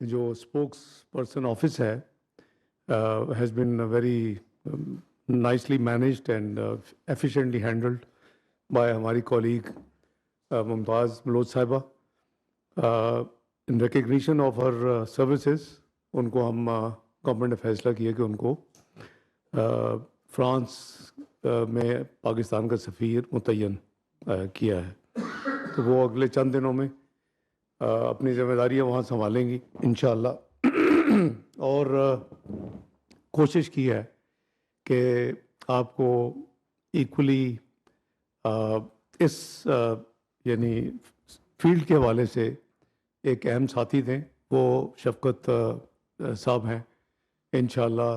जो spokes person office है has been very nicely managed and efficiently handled by हमारी colleague Mumtaz मलोच साहिबा. In recognition of her services, उनको हम गवर्नमेंट ने फैसला किया कि उनको फ्रांस में पाकिस्तान का सफ़ीर मुतय्यन किया है. तो वो अगले चंद दिनों में अपनी ज़िम्मेदारियां वहाँ संभालेंगी इंशाअल्लाह. और कोशिश की है कि आपको इक्वली इस यानी फील्ड के हवाले से एक अहम साथी दें. वो शफकत साहब हैं. इंशाअल्लाह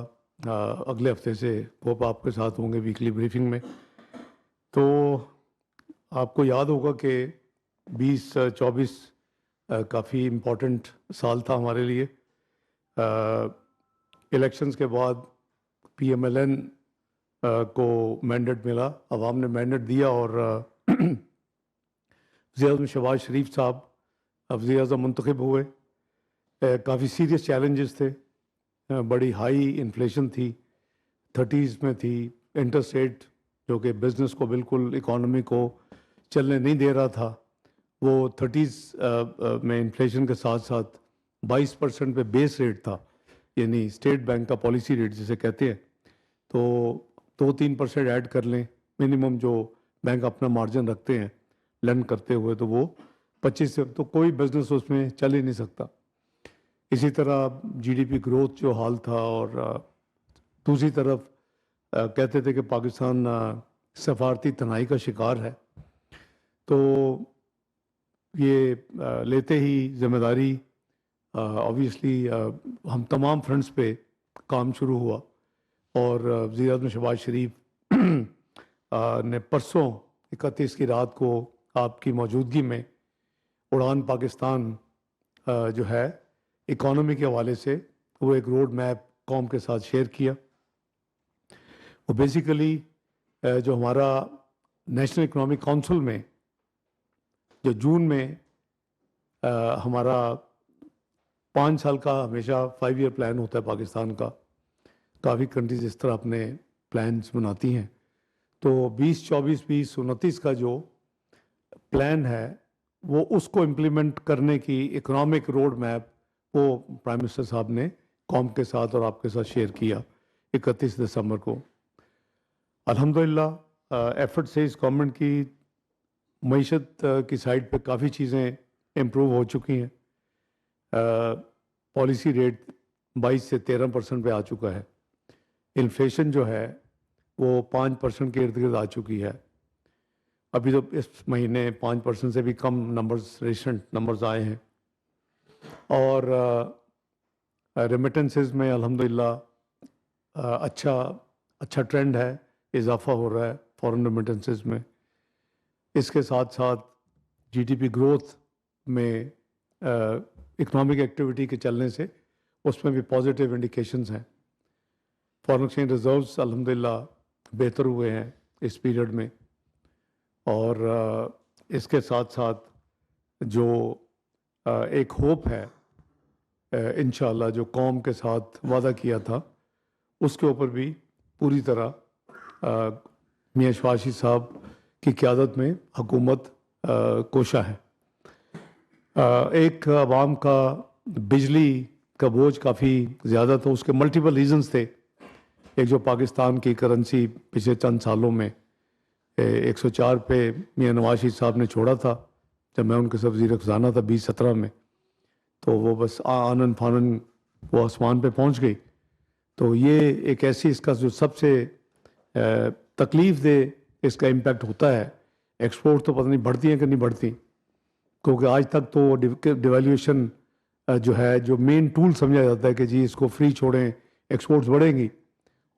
अगले हफ्ते से वो आपके साथ होंगे वीकली ब्रीफिंग में. तो आपको याद होगा कि 2024 काफ़ी इम्पोर्टेंट साल था हमारे लिए. इलेक्शंस के बाद PMLN को मैंडेट मिला, अवाम ने मैंडेट दिया और वज़ीर-ए-आज़म शहबाज शरीफ साहब वज़ीर-ए-आज़म मुंतखब हुए. काफ़ी सीरियस चैलेंजेस थे. बड़ी हाई इन्फ्लेशन थी, 30s में थी. इंटरेस्ट रेट जो कि बिज़नेस को बिल्कुल इकॉनमी को चलने नहीं दे रहा था, वो 30s में इन्फ्लेशन के साथ साथ 22% पे बेस रेट था, यानी स्टेट बैंक का पॉलिसी रेट जिसे कहते हैं. तो 2-3% ऐड कर लें मिनिमम जो बैंक अपना मार्जिन रखते हैं लैंड करते हुए, तो वो 25 से तो कोई बिजनेस उसमें चल ही नहीं सकता. इसी तरह GDP ग्रोथ जो हाल था, और दूसरी तरफ कहते थे कि पाकिस्तान सफारती तनाई का शिकार है. तो ये लेते ही ज़िम्मेदारी ऑब्वियसली हम तमाम फ्रंट्स पे काम शुरू हुआ. और वज़ीर-ए-आज़म शहबाज शरीफ ने परसों 31 की रात को आपकी मौजूदगी में उड़ान पाकिस्तान जो है इकॉनमी के हवाले से वो एक रोड मैप कौम के साथ शेयर किया. वो बेसिकली जो हमारा नेशनल इकोनॉमिक काउंसिल में जो जून में हमारा 5 साल का हमेशा 5 ईयर प्लान होता है पाकिस्तान का. काफ़ी कंट्रीज इस तरह अपने प्लान्स बनाती हैं. तो 2024-2029 का जो प्लान है वो उसको इम्प्लीमेंट करने की इकोनॉमिक रोड मैप वो प्राइम मिनिस्टर साहब ने कौम के साथ और आपके साथ शेयर किया 31 दिसंबर को. अल्हम्दुलिल्लाह एफर्ट से इस गवर्नमेंट की मईशत की साइड पे काफ़ी चीज़ें इम्प्रूव हो चुकी हैं. पॉलिसी रेट 22 से 13% पे आ चुका है. इन्फ्लेशन जो है वो 5% के इर्द गिर्द आ चुकी है. अभी तो इस महीने 5% से भी कम नंबर्स, रिसेंट नंबर्स आए हैं. और रेमिटेंसेस में अल्हम्दुलिल्लाह अच्छा ट्रेंड है, इजाफा हो रहा है फॉरेन रेमिटेंसेस में. इसके साथ साथ GDP ग्रोथ में इकोनॉमिक एक्टिविटी के चलने से उसमें भी पॉजिटिव इंडिकेशंस हैं. फॉरेन एक्सचेंज रिजर्व्स अल्हम्दुलिल्लाह बेहतर हुए हैं इस पीरियड में. और इसके साथ साथ जो एक होप है इंशाअल्लाह जो कौम के साथ वादा किया था उसके ऊपर भी पूरी तरह मियां शहबाज साहब की क़यादत में हुकूमत कोशा है. एक अवाम का बिजली का बोझ काफ़ी ज़्यादा था. उसके मल्टीपल रीजंस थे. एक जो पाकिस्तान की करेंसी पिछले चंद सालों में 104 पे मियां नवाज शरीफ साहब ने छोड़ा था जब मैं उनके साथ वज़ीर ख़ज़ाना था 2017 में. तो वो बस आनन फानन वो आसमान पे पहुंच गई. तो ये एक ऐसी इसका जो सबसे तकलीफ़ दे इसका इम्पेक्ट होता है. एक्सपोर्ट तो पता नहीं बढ़ती हैं कि नहीं बढ़ती, क्योंकि आज तक तो डिवैल्यूएशन जो है जो मेन टूल समझा जाता है कि जी इसको फ्री छोड़ें एक्सपोर्ट्स बढ़ेंगी,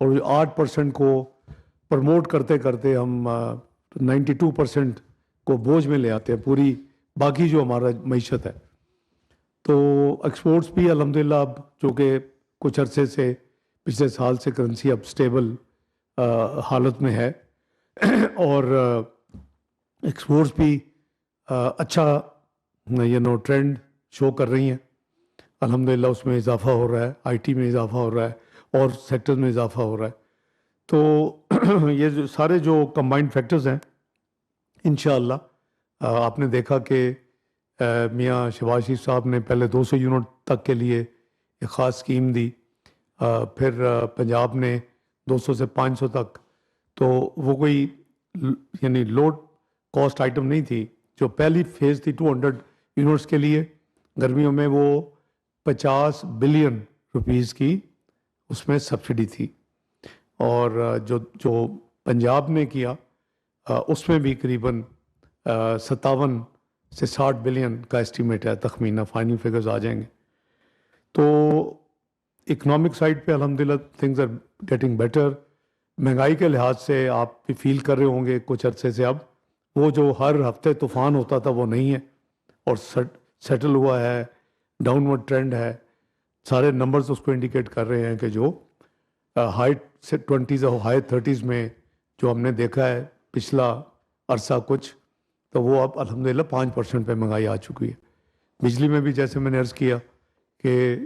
और 8% को प्रमोट करते करते हम 92% को बोझ में ले आते हैं पूरी बाकी जो हमारा मईशत है. तो एक्सपोर्ट्स भी अल्हम्दुलिल्लाह अब जो कि कुछ अरसे से पिछले साल से करेंसी अब स्टेबल हालत में है और एक्सपोर्ट्स भी अच्छा ट्रेंड शो कर रही हैं. الحمدللہ اس میں اضافہ ہو رہا ہے، آئی ٹی میں اضافہ ہو رہا ہے اور سیکٹر میں اضافہ ہو رہا ہے. تو یہ جو سارے جو کمبائنڈ فیکٹرز ہیں انشاءاللہ آپ نے دیکھا کہ میاں شہباز شریف صاحب نے پہلے 200 یونٹ تک کے لیے ایک خاص اسکیم دی، پھر پنجاب نے 200 سے 500 تک. تو وہ کوئی یعنی لو کاسٹ آئٹم نہیں تھی. جو پہلی فیز تھی 200 یونٹس کے لیے گرمیوں میں، وہ 50 بلین روپیز کی اس میں سبسڈی تھی. اور جو پنجاب نے کیا اس میں بھی قریباً 57 سے 60 بلین کا اسٹیمیٹ ہے، تخمینہ فائنل فگرز آ جائیں گے. تو اکنامک سائڈ پہ الحمدللہ تھنگز آر گیٹنگ بیٹر. مہنگائی کے لحاظ سے آپ بھی فیل کر رہے ہوں گے کچھ عرصے سے اب وہ جو ہر ہفتے طوفان ہوتا تھا وہ نہیں ہے، اور سیٹل ہوا ہے، ڈاؤن ورڈ ٹرینڈ ہے. سارے نمبرز اس کو انڈیکیٹ کر رہے ہیں کہ جو ہائی 20s اور ہائی 30s میں جو ہم نے دیکھا ہے پچھلا عرصہ کچھ، تو وہ اب الحمدللہ 5% پہ مہنگائی آ چکی ہے. بجلی میں بھی جیسے میں نے عرض کیا کہ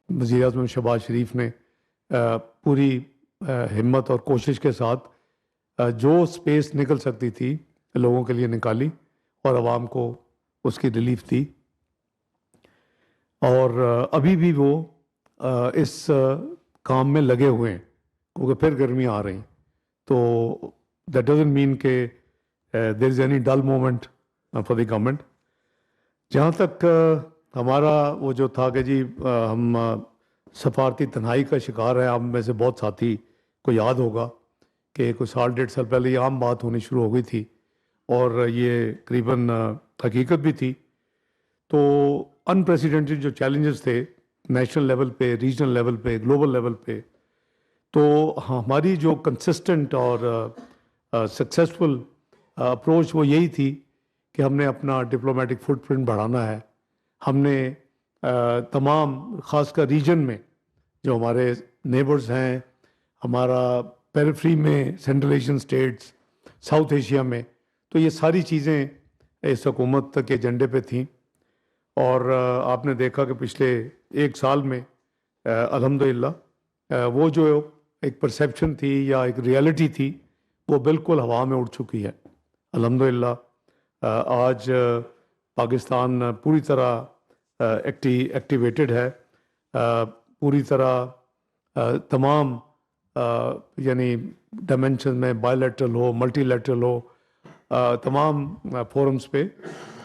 وزیر اعظم شہباز شریف نے پوری ہمت اور کوشش کے ساتھ جو سپیس نکل سکتی تھی لوگوں کے لیے نکالی اور عوام کو اس کی ریلیف دی. اور ابھی بھی وہ اس کام میں لگے ہوئے ہیں کیونکہ پھر گرمیاں آ رہی ہیں. تو دیٹ ڈزنٹ مین کہ there is any dull moment for the government. جہاں تک ہمارا وہ جو تھا کہ جی ہم سفارتی تنہائی کا شکار ہیں، آپ میں سے بہت ساتھی کو یاد ہوگا کہ کوئی 1.5 سال پہلے یہ عام بات ہونی شروع ہو گئی تھی اور یہ قریباً حقیقت بھی تھی. تو انپریسیڈنٹڈ جو چیلنجز تھے نیشنل لیول پہ، ریجنل لیول پہ، گلوبل لیول پہ، تو ہماری جو کنسسٹنٹ اور سکسیسفل اپروچ وہ یہی تھی کہ ہم نے اپنا ڈپلومیٹک فٹ پرنٹ بڑھانا ہے. ہم نے تمام خاص کر ریجن میں جو ہمارے نیبرز ہیں، ہمارا پیریفری میں central Asian states, south Asia میں، تو یہ ساری چیزیں اس حکومت کے ایجنڈے پہ تھیں. اور آپ نے دیکھا کہ پچھلے 1 سال میں الحمدللہ وہ جو ایک پرسیپشن تھی یا ایک ریئلٹی تھی وہ بالکل ہوا میں اڑ چکی ہے. الحمدللہ آج پاکستان پوری طرح ایکٹیویٹڈ ہے، پوری طرح تمام یعنی ڈائمینشن میں، بائی لیٹرل ہو، ملٹی لیٹرل ہو، تمام فورمز پہ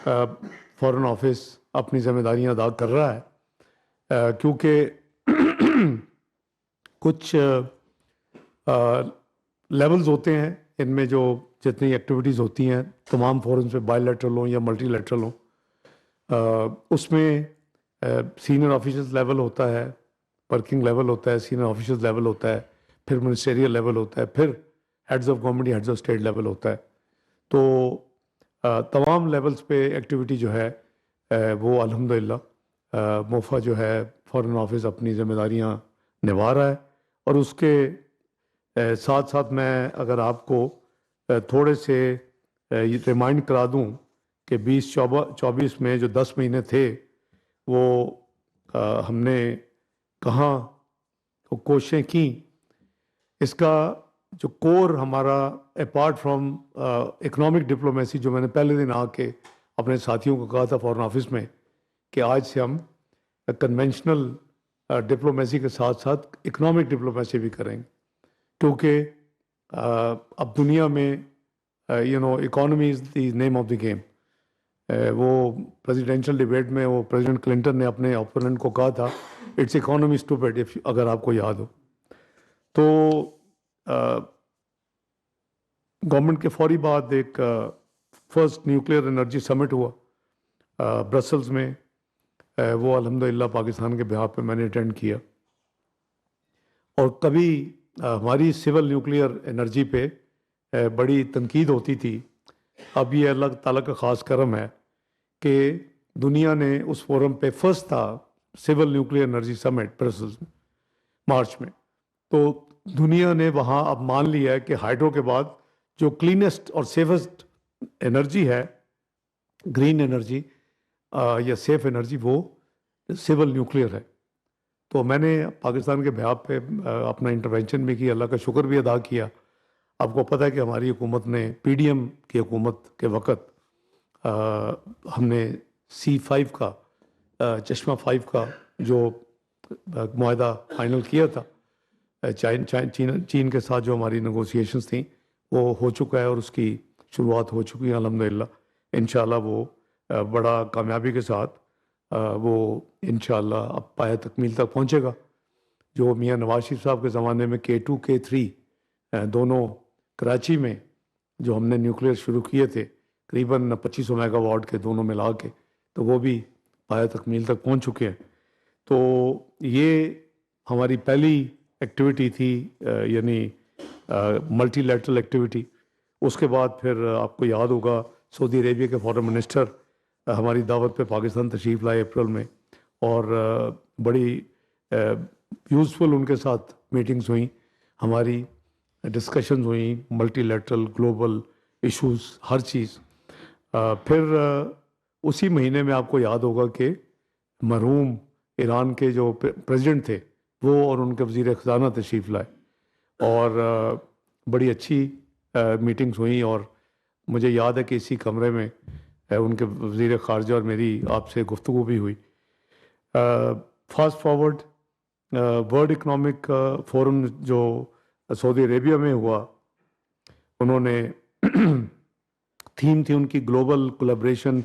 فارن آفس اپنی ذمہ داریاں ادا کر رہا ہے. کیونکہ کچھ لیولز ہوتے ہیں ان میں جو جتنی ایکٹیویٹیز ہوتی ہیں تمام فورمز پہ، بائی لیٹرل ہوں یا ملٹی لیٹرل ہوں، اس میں سینئر آفیسرز لیول ہوتا ہے، ورکنگ لیول ہوتا ہے، سینئر آفیسرز لیول ہوتا ہے، پھر منسٹیریل لیول ہوتا ہے، پھر ہیڈز آف گورنمنٹ یا ہیڈز آف اسٹیٹ لیول ہوتا ہے. تو تمام لیولز پہ ایکٹیویٹی جو ہے وہ الحمدللہ موفا جو ہے فارن آفس اپنی ذمہ داریاں نبھا رہا ہے. اور اس کے ساتھ ساتھ میں اگر آپ کو تھوڑے سے یہ ریمائنڈ کرا دوں کہ 2024 میں جو 10 مہینے تھے وہ ہم نے کہاں کوششیں کیں. اس کا جو کور ہمارا اپارٹ فرام اکنامک ڈپلومیسی، جو میں نے پہلے دن آ کے اپنے ساتھیوں کو کہا تھا فارن آفس میں کہ آج سے ہم کنونشنل ڈپلومیسی کے ساتھ ساتھ اکنامک ڈپلومیسی بھی کریں گے. کیونکہ اب دنیا میں economy is the name of the game. وہ پریزیڈینشیل ڈیبیٹ میں وہ پریزیڈنٹ کلنٹن نے اپنے اوپوننٹ کو کہا تھا اٹس اکانومی اسٹوپڈ، اگر آپ کو یاد ہو. تو گورنمنٹ کے فوری بعد ایک فرسٹ نیوکلیئر انرجی سمٹ ہوا برسلز میں. وہ الحمدللہ پاکستان کے بہاف پہ میں نے اٹینڈ کیا. اور کبھی ہماری سول نیوکلیئر انرجی پہ بڑی تنقید ہوتی تھی. اب یہ اللہ تعالیٰ کا خاص کرم ہے کہ دنیا نے اس فورم پہ فرسٹ تھا سول نیوکلیئر انرجی سمٹ برسلز میں مارچ میں. تو دنیا نے وہاں اب مان لیا ہے کہ ہائیڈرو کے بعد جو کلینسٹ اور سیفسٹ انرجی ہے، گرین انرجی یا سیف انرجی، وہ सिविल न्यूक्लियर है। तो मैंने पाकिस्तान के बिहाफ पे अपना इंटरवेंशन भी किया, अल्लाह का शुक्र भी अदा किया। आपको पता है कि हमारी हुकूमत ने पीडीएम की हुकूमत के वक़्त हमने C5 का चश्मा 5 का जो मुआहदा फाइनल किया था चीन के साथ, जो हमारी नेगोशिएशंस थी वो हो चुका है और उसकी शुरुआत हो चुकी है अल्हम्दुलिल्लाह। इंशाल्लाह वो बड़ा कामयाबी के साथ वो इंशाल्लाह अब पाया तकमील तक पहुंचेगा। जो मियां नवाज शरीफ साहब के ज़माने में K2 K3 दोनों कराची में जो हमने न्यूक्लियर शुरू किए थे करीबन 2500 मेगावाट के दोनों मिला के, तो वो भी पाया तकमील तक पहुंच चुके हैं। तो ये हमारी पहली एक्टिविटी थी, यानी मल्टीलैटरल एक्टिविटी। उसके बाद फिर आपको याद होगा सऊदी अरेबिया के फॉरेन मिनिस्टर हमारी दावत पे पाकिस्तान तशरीफ़ लाए अप्रैल में, और बड़ी यूज़फुल उनके साथ मीटिंग्स हुई, हमारी डिस्कशंस हुई, मल्टीलैटरल ग्लोबल इश्यूज हर चीज़। फिर उसी महीने में आपको याद होगा कि मरहूम ईरान के जो प्रेसिडेंट थे वो और उनके वज़ीर ख़ज़ाना तशरीफ़ लाए, और बड़ी अच्छी मीटिंग्स हुई। और मुझे याद है कि इसी कमरे में उनके वज़ीर ख़ारजा और मेरी आपसे गुफ्तगू भी हुई। Fast forward world economic forum जो सऊदी अरेबिया में हुआ, उन्होंने थीम थी उनकी global collaboration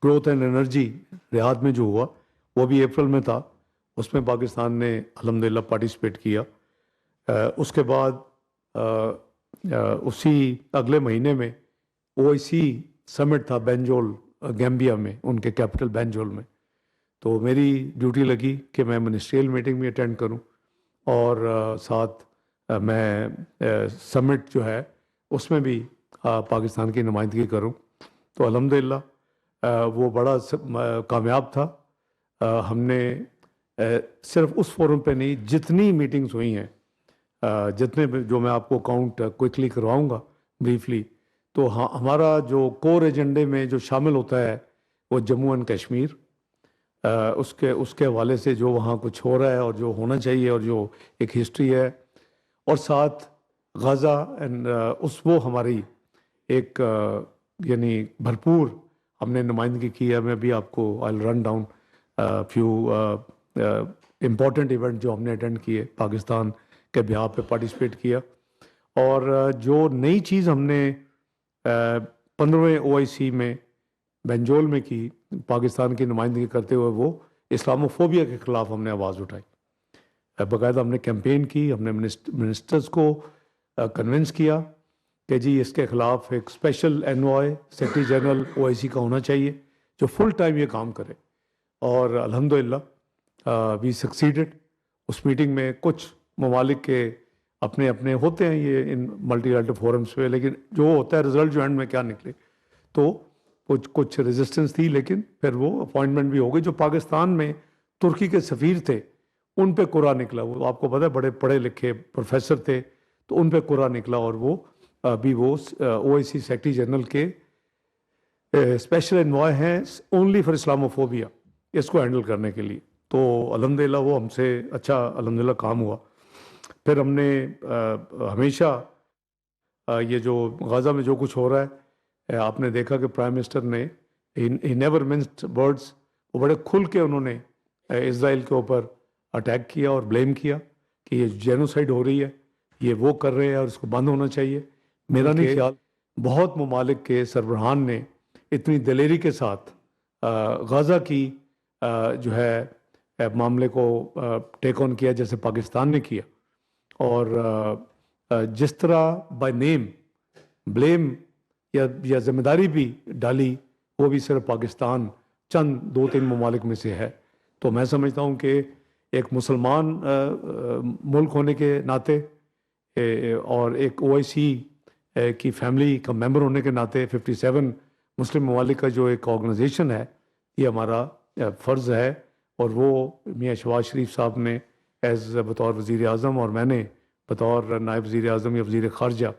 growth and energy, Riyadh में जो हुआ वो भी अप्रैल में था। उसमें पाकिस्तान ने अल्हम्दुलिल्लाह पार्टिसिपेट किया। उसके बाद उसी अगले महीने में OIC समिट था बैंजोल गैम्बिया में, उनके कैपिटल बैंजोल में। तो मेरी ड्यूटी लगी कि मैं मिनिस्ट्रियल मीटिंग भी अटेंड करूं और साथ मैं समिट जो है उसमें भी पाकिस्तान की नुमाइंदगी करूं। तो अल्हम्दुलिल्लाह वो बड़ा कामयाब था। हमने सिर्फ उस फोरम पे नहीं, जितनी मीटिंग्स हुई हैं, जितने जो मैं आपको काउंट क्विकली करवाऊंगा ब्रीफली, तो हाँ, हमारा जो कोर एजेंडे में जो शामिल होता है वो जम्मू एंड कश्मीर, उसके हवाले से जो वहाँ कुछ हो रहा है और जो होना चाहिए और जो एक हिस्ट्री है, और साथ गाज़ा एंड वो हमारी एक यानी भरपूर हमने नुमाइंदगी की है। मैं भी आपको I run down few important event जो हमने अटेंड किए, पाकिस्तान के बिहार पे पार्टिसिपेट किया। और जो नई चीज़ हमने 15वें OIC में बेंजोल में की पाकिस्तान की नुमाइंदगी करते हुए, वो इस्लामोफोबिया के ख़िलाफ़ हमने आवाज़ उठाई। बाकायदा हमने कैंपेन की, हमने मिनिस्टर्स को कन्विंस किया कि जी इसके ख़िलाफ़ एक special envoy secretary general OIC का होना चाहिए जो फुल टाइम ये काम करे। और अल्हम्दुलिल्लाह वी सक्सीडेड। उस मीटिंग में कुछ ममालिक के अपने अपने होते हैं ये इन मल्टीलैटरल फोरम्स पे, लेकिन जो होता है रिजल्ट जो एंड में क्या निकले, तो कुछ रेजिस्टेंस थी, लेकिन फिर वो अपॉइंटमेंट भी हो गई। जो पाकिस्तान में तुर्की के सफ़ीर थे उन पे कुरा निकला, वो आपको पता है बड़े पढ़े लिखे प्रोफेसर थे, तो उन पे कुरा निकला, और वो अभी वो OIC सेक्रेटरी जनरल के स्पेशल एनवॉय हैं ओनली फॉर इस्लामोफोबिया, इसको हैंडल करने के लिए। तो अल्हम्दुलिल्लाह वो हमसे अच्छा अल्हम्दुलिल्लाह काम हुआ। फिर हमने हमेशा ये जो गाज़ा में जो कुछ हो रहा है, आपने देखा कि प्राइम मिनिस्टर ने ही नेवर मिन्स्ड वर्ड्स, वो बड़े खुल के उन्होंने इज़राइल के ऊपर अटैक किया और ब्लेम किया कि ये जेनोसाइड हो रही है, ये वो कर रहे हैं और इसको बंद होना चाहिए। मेरा नहीं ख्याल बहुत ममालिक के सरबराहान ने इतनी दिलेरी के साथ गाज़ा की जो है मामले को टेक ऑन किया जैसे पाकिस्तान ने किया। और जिस तरह बाय नेम ब्लेम या जिम्मेदारी भी डाली, वो भी सिर्फ पाकिस्तान चंद 2-3 ममालिक में से है। तो मैं समझता हूँ कि एक मुसलमान मुल्क होने के नाते और एक OIC की फैमिली का मेंबर होने के नाते 57 मुस्लिम ममालिक का जो एक ऑर्गेनाइजेशन है, ये हमारा फ़र्ज़ है। और वो मियाँ शहबाज शरीफ साहब ने एज़ बतौर वज़ीर आज़म और मैंने बतौर नायब वज़ीर आज़म या वज़ीर ख़ारजा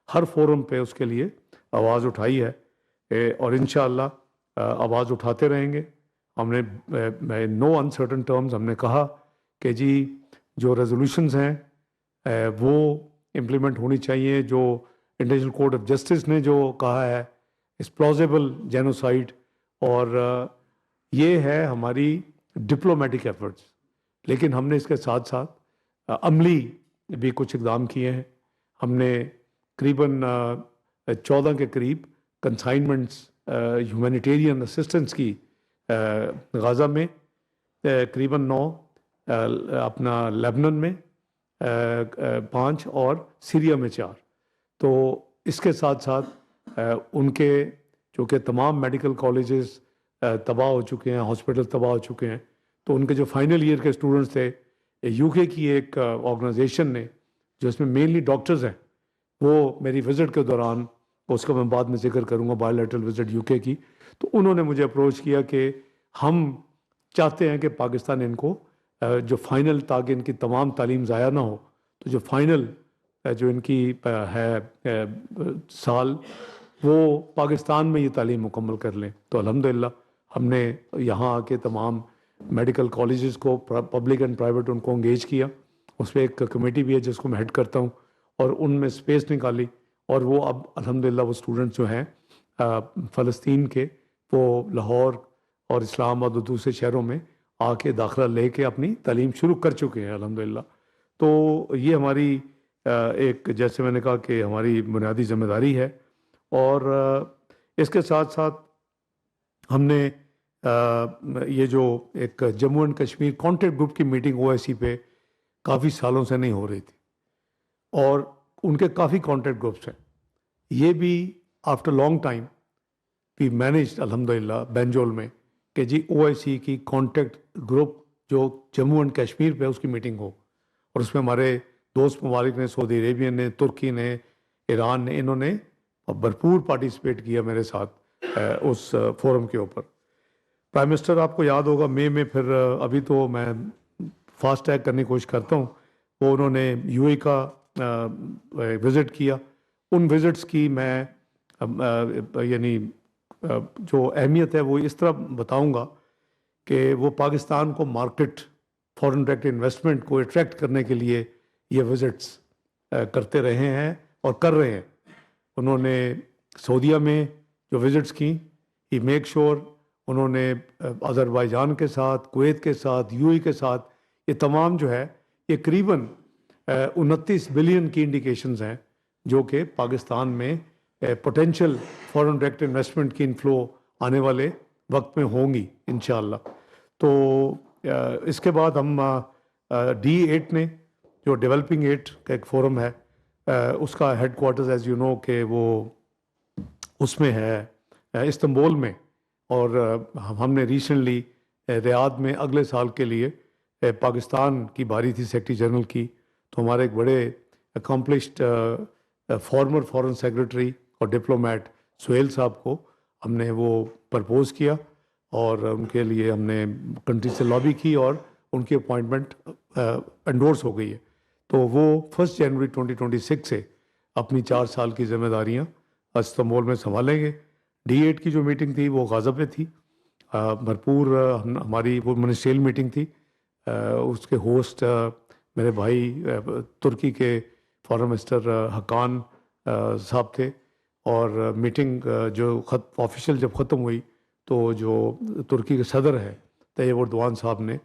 हर फोरम पे उसके लिए आवाज़ उठाई है, और इंशाअल्लाह आवाज़ उठाते रहेंगे। हमने नो अनसर्टन टर्म्स हमने कहा कि जी जो रेजोल्यूशंस हैं वो इम्प्लीमेंट होनी चाहिए, जो इंटरनेशनल कोर्ट ऑफ जस्टिस ने जो कहा है इस प्लॉजिबल जेनोसाइड, और ये है हमारी डिप्लोमेटिक एफर्ट्स। लेकिन हमने इसके साथ साथ अमली भी कुछ इकदाम किए हैं। हमने करीबन 14 के करीब कंसाइनमेंट्स ह्यूमैनिटेरियन असिस्टेंस की गाज़ा में, करीबन 9 अपना लेबनान में 5 और सीरिया में 4। तो इसके साथ साथ उनके जो कि तमाम मेडिकल कॉलेजेस तबाह हो चुके हैं, हॉस्पिटल तबाह हो चुके हैं, तो उनके जो फाइनल ईयर के स्टूडेंट्स थे, यूके की एक ऑर्गेनाइजेशन ने जो इसमें मेनली डॉक्टर्स हैं, वो मेरी विज़िट के दौरान, उसका मैं बाद में जिक्र करूँगा, बायोलैटरल विज़िट यूके की, तो उन्होंने मुझे अप्रोच किया कि हम चाहते हैं कि पाकिस्तान इनको जो फाइनल, ताकि इनकी तमाम तालीम ज़ाया ना हो, तो जो फाइनल जो इनकी है साल, वो पाकिस्तान में ये तालीम मुकम्मल कर लें। तो अल्हम्दुलिल्लाह हमने यहाँ आके तमाम मेडिकल कॉलेजेस को, पब्लिक एंड प्राइवेट, उनको इंगेज किया। उस पर एक कमेटी भी है जिसको मैं हेड करता हूँ, और उनमें स्पेस निकाली, और वो अब अल्हम्दुलिल्लाह वो स्टूडेंट्स जो हैं फ़लस्तीन के, वो लाहौर और इस्लामाबाद और दूसरे शहरों में आके दाखिला लेके अपनी तालीम शुरू कर चुके हैं अल्हम्दुलिल्लाह। तो ये हमारी एक, जैसे मैंने कहा कि हमारी बुनियादी जिम्मेदारी है। और इसके साथ साथ हमने ये जो एक Jammu and Kashmir contact group की मीटिंग ओआईसी पे काफ़ी सालों से नहीं हो रही थी, और उनके काफ़ी कॉन्टैक्ट ग्रुप्स हैं, ये भी after long time we managed अल्हम्दुलिल्लाह बेंजोल में कि जी ओआईसी की कॉन्टैक्ट ग्रुप जो जम्मू एंड कश्मीर पे उसकी मीटिंग हो, और उसमें हमारे दोस्त ममालिक ने, सऊदी अरेबिया ने, तुर्की ने, ईरान ने, इन्होंने भरपूर पार्टिसिपेट किया मेरे साथ उस फोरम के ऊपर। प्राइम मिनिस्टर, आपको याद होगा मई में, फिर अभी तो मैं फास्ट टैग करने की कोशिश करता हूँ, वो उन्होंने यूएई का विज़िट किया। उन विज़िट्स की मैं यानी जो अहमियत है वो इस तरह बताऊंगा कि वो पाकिस्तान को मार्केट, फॉरेन डायरेक्ट इन्वेस्टमेंट को अट्रैक्ट करने के लिए ये विज़िट्स करते रहे हैं और कर रहे हैं। उन्होंने सऊदीया में जो विज़िट्स की, ही मेक श्योर उन्होंने अज़रबैजान के साथ, कुवैत के साथ, यूएई के साथ, ये तमाम जो है, ये करीबन 29 बिलियन की इंडिकेशंस हैं जो कि पाकिस्तान में पोटेंशियल फॉरेन डायरेक्ट इन्वेस्टमेंट की इनफ्लो आने वाले वक्त में होंगी इंशाअल्लाह। तो इसके बाद हम D8 ने, जो डेवलपिंग 8 का एक फोरम है, उसका headquarters as you know कि वो उसमें है इस्तांबुल में, और हमने रिसेंटली रियाद में अगले साल के लिए पाकिस्तान की बारी थी सेक्रेटरी जनरल की, तो हमारे एक बड़े अकम्पलिश्ड फॉर्मर फॉरेन सेक्रेटरी और डिप्लोमेट सुहेल साहब को हमने वो प्रपोज़ किया, और उनके लिए हमने कंट्री से लॉबी की, और उनकी अपॉइंटमेंट एंडोर्स हो गई है। तो वो 1 जनवरी 2026 से अपनी 4 साल की जिम्मेदारियां इस्तांबुल में संभालेंगे। D8 की जो मीटिंग थी वो गाज़ा पे थी, भरपूर हमारी वो मिनिस्ट्रियल मीटिंग थी। उसके होस्ट मेरे भाई तुर्की के फॉरेन मिनिस्टर हकान साहब थे, और मीटिंग जो ऑफिशियल जब ख़त्म हुई, तो जो तुर्की के सदर हैं तैयब एर्दोआन साहब ने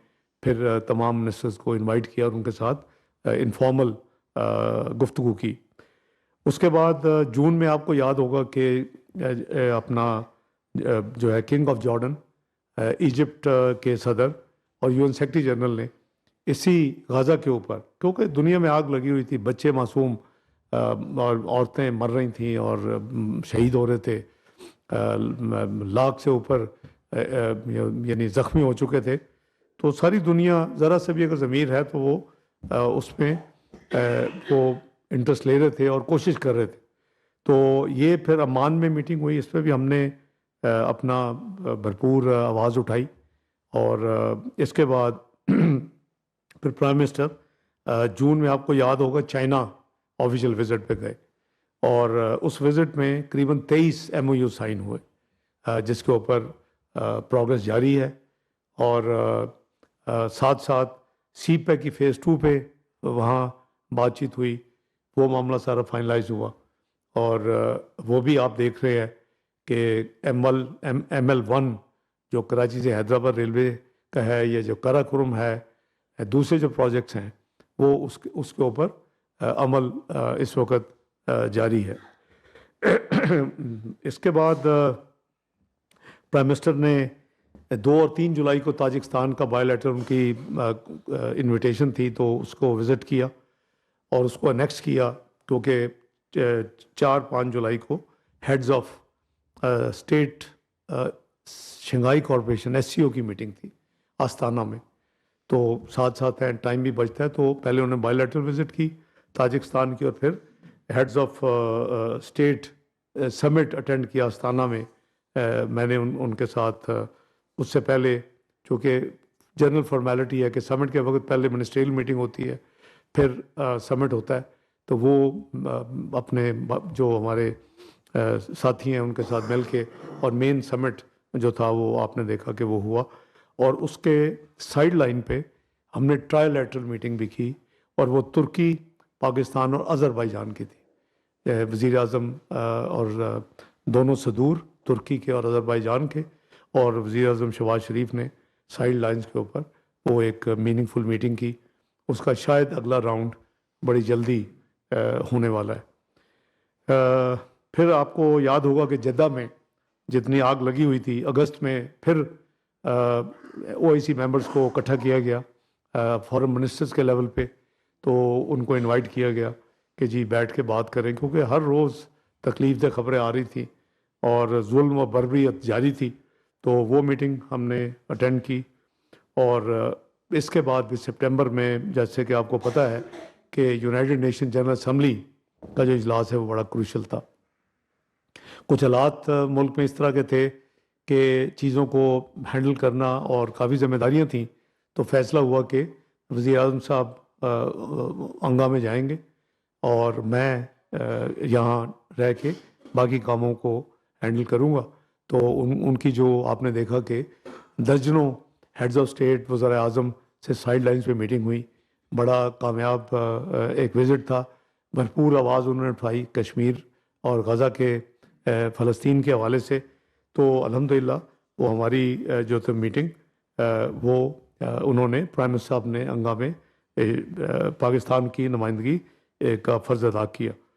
फिर तमाम मिनिस्टर्स को इनवाइट किया और उनके साथ इनफॉर्मल गुफ्तगू की। उसके बाद जून में आपको याद होगा कि अपना जो है किंग ऑफ जॉर्डन, इजिप्ट के सदर और यूएन सेक्रेटरी जनरल ने इसी गाज़ा के ऊपर, क्योंकि दुनिया में आग लगी हुई थी, बच्चे मासूम और औरतें मर रही थीं और शहीद हो रहे थे, लाख से ऊपर यानी ज़ख्मी हो चुके थे, तो सारी दुनिया ज़रा से भी अगर ज़मीर है तो वो उसमें वो इंटरेस्ट ले रहे थे और कोशिश कर रहे थे। तो ये फिर अम्मान में मीटिंग हुई, इस पर भी हमने अपना भरपूर आवाज़ उठाई, और इसके बाद फिर प्राइम मिनिस्टर जून में आपको याद होगा चाइना ऑफिशियल विज़िट पे गए, और उस विज़िट में करीबन 23 MOU साइन हुए, जिसके ऊपर प्रोग्रेस जारी है। اور ساتھ ساتھ سی پیک کی فیز 2 پہ وہاں بات چیت ہوئی، وہ معاملہ سارا فائنلائز ہوا، اور وہ بھی آپ دیکھ رہے ہیں کہ ایم ایل 1 جو کراچی سے حیدرآباد ریلوے کا ہے، یا جو کراکرم ہے، دوسرے جو پروجیکٹس ہیں وہ اس کے اوپر عمل اس وقت جاری ہے۔ اس کے بعد پرائم منسٹر نے 2 اور 3 جولائی کو تاجکستان کا بائی لیٹر ان کی انویٹیشن تھی تو اس کو وزٹ کیا اور اس کو انیکس کیا، کیونکہ 4-5 جولائی کو heads of state Shanghai corporation SCO کی میٹنگ تھی آستانہ میں، تو ساتھ ساتھ ٹائم بھی بچتا ہے، تو پہلے انہوں نے بائی لیٹرل وزٹ کی تاجکستان کی، اور پھر heads of state summit attend کیا آستانہ میں۔ میں نے ان کے ساتھ اس سے پہلے، چونکہ جنرل فارمیلٹی ہے کہ سمٹ کے وقت پہلے منسٹریل میٹنگ ہوتی ہے پھر سمٹ ہوتا ہے، تو وہ اپنے جو ہمارے ساتھی ہیں ان کے ساتھ مل کے، اور مین سمٹ جو تھا وہ آپ نے دیکھا کہ وہ ہوا، اور اس کے سائیڈ لائن پہ ہم نے ٹرائی لیٹرل میٹنگ بھی کی، اور وہ ترکی، پاکستان اور آذربائیجان کی تھی۔ وزیر اعظم اور دونوں صدور ترکی کے اور آذربائیجان کے، اور وزیر اعظم شہباز شریف نے سائیڈ لائنز کے اوپر وہ ایک میننگ فل میٹنگ کی۔ اس کا شاید اگلا راؤنڈ بڑی جلدی ہونے والا ہے۔ پھر آپ کو یاد ہوگا کہ جدہ میں جتنی آگ لگی ہوئی تھی، اگست میں پھر OIC ممبرز کو اکٹھا کیا گیا فارن منسٹرز کے لیول پہ، تو ان کو انوائٹ کیا گیا کہ جی بیٹھ کے بات کریں، کیونکہ ہر روز تکلیف دہ خبریں آ رہی تھیں اور ظلم و بربریت جاری تھی، تو وہ میٹنگ ہم نے اٹینڈ کی۔ اور اس کے بعد بھی سپٹمبر میں، جیسے کہ آپ کو پتہ ہے کہ یونائٹڈ نیشن جنرل اسمبلی کا جو اجلاس ہے وہ بڑا کروشل تھا۔ کچھ حالات ملک میں اس طرح کے تھے کہ چیزوں کو ہینڈل کرنا اور کافی ذمہ داریاں تھیں، تو فیصلہ ہوا کہ وزیر اعظم صاحب انگا میں جائیں گے اور میں یہاں رہ کے باقی کاموں کو ہینڈل کروں گا۔ تو ان کی جو آپ نے دیکھا کہ درجنوں ہیڈز آف اسٹیٹ، وزراء اعظم سے سائیڈ لائنز پہ میٹنگ ہوئی، بڑا کامیاب ایک وزٹ تھا، بھرپور آواز انہوں نے اٹھائی کشمیر اور غزہ کے فلسطین کے حوالے سے۔ تو الحمدللہ وہ ہماری جو تھی میٹنگ، وہ انہوں نے پرائم منسٹر صاحب نے انگا میں پاکستان کی نمائندگی کا فرض ادا کیا۔